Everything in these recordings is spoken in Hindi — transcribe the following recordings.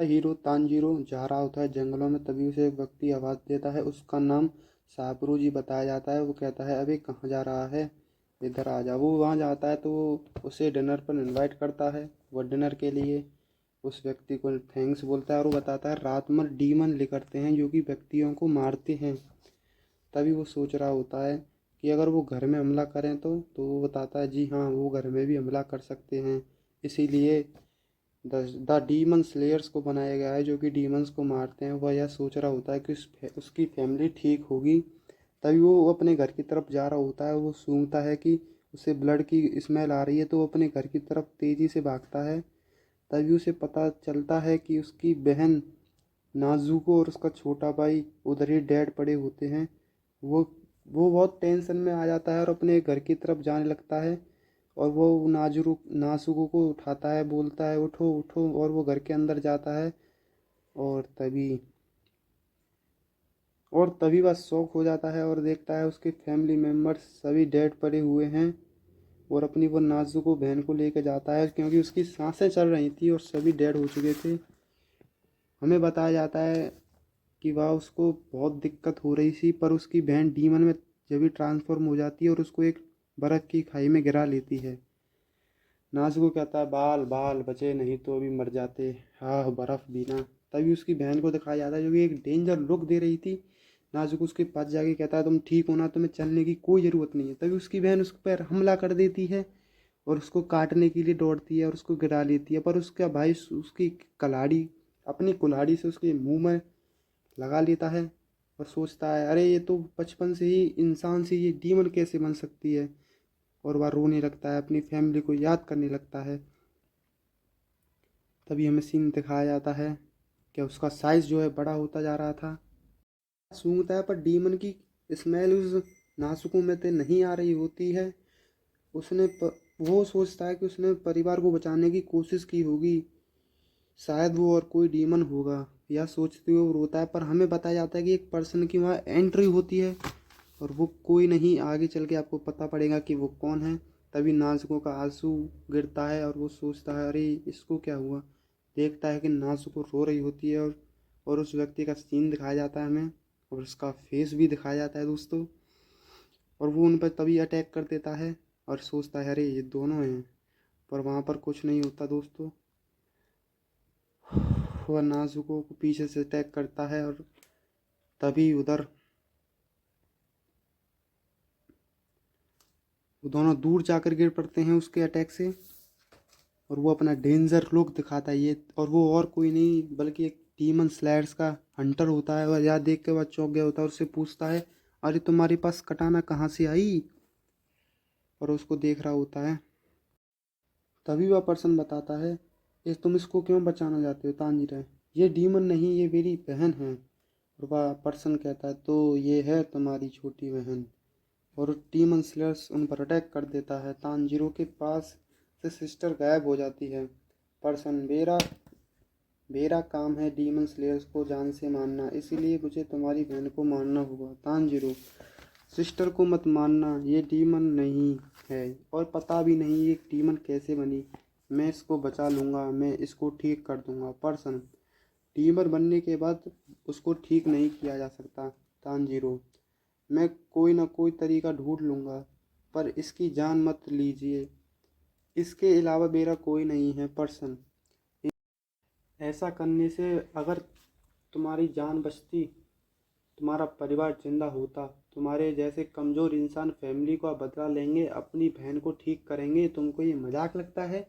हीरो तानजीरो जा रहा होता है जंगलों में, तभी उसे एक व्यक्ति आवाज़ देता है। उसका नाम साबरू जी बताया जाता है। वो कहता है, अबे कहाँ जा रहा है, इधर आ जा। वो वहाँ जाता है तो वो उसे डिनर पर इनवाइट करता है। वो डिनर के लिए उस व्यक्ति को थैंक्स बोलता है और वो बताता है रात में डीमन निकलते हैं जो कि व्यक्तियों को मारते हैं। तभी वो सोच रहा होता है कि अगर वो घर में हमला करें तो वो बताता है जी हाँ, वो घर में भी हमला कर सकते हैं। इसीलिए द डीमन स्लेयर्स को बनाया गया है जो कि डीमंस को मारते हैं। वह यह सोच रहा होता है कि उसकी फैमिली ठीक होगी। तभी वो अपने घर की तरफ जा रहा होता है। वो सूंघता है कि उसे ब्लड की स्मेल आ रही है तो वो अपने घर की तरफ तेज़ी से भागता है। तभी उसे पता चलता है कि उसकी बहन नाजुको और उसका छोटा भाई उधर ही डेड पड़े होते हैं। वो वो बहुत टेंशन में आ जाता है और अपने घर की तरफ जाने लगता है। और वो नाजुको को उठाता है, बोलता है उठो उठो, और वो घर के अंदर जाता है। और तभी वह शॉक हो जाता है और देखता है उसके फैमिली मेम्बर्स सभी डेड पड़े हुए हैं। और अपनी वो नाजुको बहन को लेकर जाता है क्योंकि उसकी सांसें चल रही थी और सभी डेड हो चुके थे। हमें बताया जाता है कि वह उसको बहुत दिक्कत हो रही थी, पर उसकी बहन डीमन में जब भी ट्रांसफॉर्म हो जाती है और उसको एक बर्फ़ की खाई में गिरा लेती है। नाजुको कहता है बाल बाल बचे नहीं तो अभी मर जाते, हाँ बर्फ़ भी ना। तभी उसकी बहन को दिखाया जाता है जो कि एक डेंजर लुक दे रही थी। नाजुको उसके पास जाके कहता है तुम ठीक हो ना, तुम्हें चलने की कोई ज़रूरत नहीं है। तभी उसकी बहन उस पर हमला कर देती है और उसको काटने के लिए दौड़ती है और उसको गिरा लेती है। पर उसका भाई उसकी कलाड़ी अपनी कुल्हाड़ी से उसके मुंह में लगा लेता है और सोचता है अरे ये तो बचपन से ही इंसान से ये डीमन कैसे बन सकती है। और वह रोने लगता है, अपनी फैमिली को याद करने लगता है। तभी हमें सीन दिखाया जाता है कि उसका साइज जो है बड़ा होता जा रहा था। सूंघता है पर डीमन की स्मेल उस नासुकों में से नहीं आ रही होती है। वो सोचता है कि उसने परिवार को बचाने की कोशिश की होगी, शायद वो और कोई डीमन होगा। यह सोचते हुए वो रोता है, पर हमें बताया जाता है कि एक पर्सन की वहाँ एंट्री होती है और वो कोई नहीं, आगे चल के आपको पता पड़ेगा कि वो कौन है। तभी नाजुको का आंसू गिरता है और वो सोचता है अरे इसको क्या हुआ। देखता है कि नाजुको रो रही होती है और उस व्यक्ति का सीन दिखाया जाता है हमें, और उसका फेस भी दिखाया जाता है दोस्तों। और वो उन पर तभी अटैक कर देता है और सोचता है अरे ये दोनों हैं, पर वहाँ पर कुछ नहीं होता दोस्तों। वह नाजुको को पीछे से अटैक करता है और तभी उधर वो दोनों दूर जाकर गिर पड़ते हैं उसके अटैक से। और वो अपना डेंजर लुक दिखाता है ये, और वो और कोई नहीं बल्कि एक डीमन स्लेयर्स का हंटर होता है। वह यह देख के वह चौंक गया होता है और उससे पूछता है अरे तुम्हारे पास कटाना कहाँ से आई। और उसको देख रहा होता है। तभी वह पर्सन बताता है ये तुम इसको क्यों बचाना चाहते हो तांजीरा, ये डीमन नहीं ये मेरी बहन है। और वह पर्सन कहता है तो ये है तुम्हारी छोटी बहन। और डीमन स्लेयर्स उन पर अटैक कर देता है। तानजीरो के पास से सिस्टर गायब हो जाती है। पर्सन मेरा मेरा काम है डीमन स्लेयर्स को जान से मारना, इसीलिए मुझे तुम्हारी बहन को मारना होगा। तानजीरो सिस्टर को मत मारना, ये डीमन नहीं है और पता भी नहीं ये डीमन कैसे बनी। मैं इसको बचा लूँगा, मैं इसको ठीक कर दूँगा। पर्सन डीमन बनने के बाद उसको ठीक नहीं किया जा सकता। तानजीरो मैं कोई ना कोई तरीका ढूंढ लूँगा, पर इसकी जान मत लीजिए, इसके अलावा मेरा कोई नहीं है। पर्सन ऐसा करने से अगर तुम्हारी जान बचती, तुम्हारा परिवार जिंदा होता, तुम्हारे जैसे कमज़ोर इंसान फैमिली का बदला लेंगे, अपनी बहन को ठीक करेंगे। तुमको ये मजाक लगता है,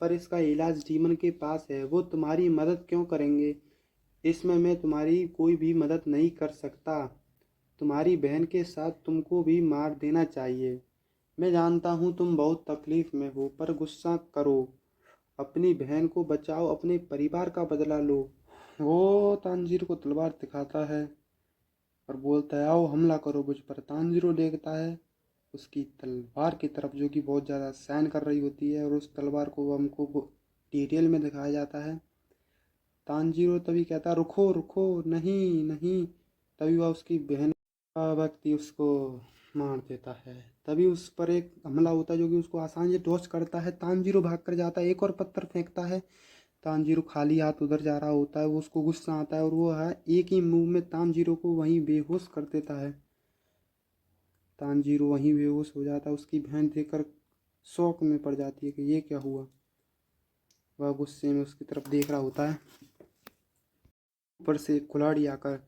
पर इसका इलाज डीमन के पास है, वो तुम्हारी मदद क्यों करेंगे। इसमें मैं तुम्हारी कोई भी मदद नहीं कर सकता। तुम्हारी बहन के साथ तुमको भी मार देना चाहिए। मैं जानता हूँ तुम बहुत तकलीफ में हो, पर गुस्सा करो, अपनी बहन को बचाओ, अपने परिवार का बदला लो। वो तानजीर को तलवार दिखाता है और बोलता है आओ हमला करो मुझ पर। तानजीरो देखता है उसकी तलवार की तरफ जो कि बहुत ज़्यादा शाइन कर रही होती है, और उस तलवार को हमको डिटेल में दिखाया जाता है। तानजीरो तभी कहता है रुको रुको, नहीं नहीं। तभी वह उसकी बहन का व्यक्ति उसको मार देता है। तभी उस पर एक हमला होता है जो कि उसको आसानी से डॉच करता है। तानजीरो भाग कर जाता है, एक और पत्थर फेंकता है। तानजीरो खाली हाथ उधर जा रहा होता है, वो उसको गुस्सा आता है और वो है एक ही मूव में तानजीरो को वहीं बेहोश कर देता है। तानजीरो वहीं बेहोश हो जाता है। उसकी बहन देखकर शौक में पड़ जाती है कि ये क्या हुआ। वह गुस्से में उसकी तरफ देख रहा होता है। ऊपर से एक खिलाड़ी आकर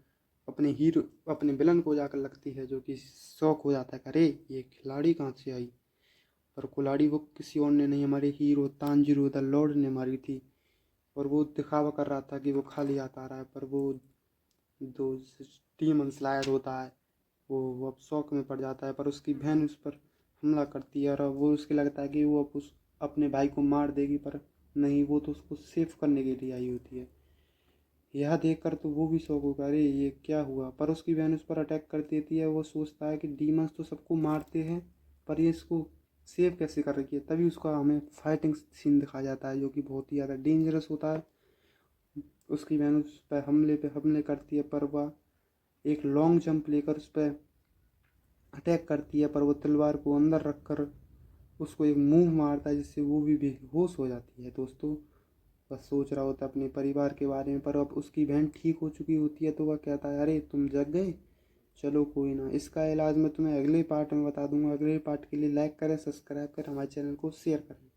अपने विलन को जाकर लगती है, जो कि शौक हो जाता है, अरे ये खिलाड़ी कहाँ से आई। पर कुल्हाड़ी वो किसी और ने नहीं, हमारे हीरो तानजीरो द लॉर्ड ने मारी थी। और वो दिखावा कर रहा था कि वो खाली हाथ आ रहा है, पर वो जो डीमन स्लायर होता है वो अब शौक में पड़ जाता है। पर उसकी बहन उस पर हमला करती है और वो उसके लगता है कि वो अब उस अपने भाई को मार देगी, पर नहीं, वो तो उसको सेव करने के लिए आई होती है। यह देखकर तो वो भी शौक होगा, अरे ये क्या हुआ। पर उसकी बहन उस पर अटैक कर देती है। वो सोचता है कि डीमंस तो सबको मारते हैं, पर ये इसको सेव कैसे कर रही है। तभी उसका हमें फाइटिंग सीन दिखाया जाता है, जो कि बहुत ही ज़्यादा डेंजरस होता है। उसकी बहन उस पर हमले करती है, पर वह एक लॉन्ग जंप लेकर उस पर अटैक करती है, पर वो तलवार को अंदर रखकर उसको एक मूव मारता है, जिससे वो भी बेहोश हो जाती है। दोस्तों, बस सोच रहा होता है अपने परिवार के बारे में, पर अब उसकी बहन ठीक हो चुकी होती है। तो वह कहता है, अरे तुम जग गए, चलो कोई ना, इसका इलाज मैं तुम्हें अगले पार्ट में बता दूंगा। अगले पार्ट के लिए लाइक करें, सब्सक्राइब करें, हमारे चैनल को शेयर करें।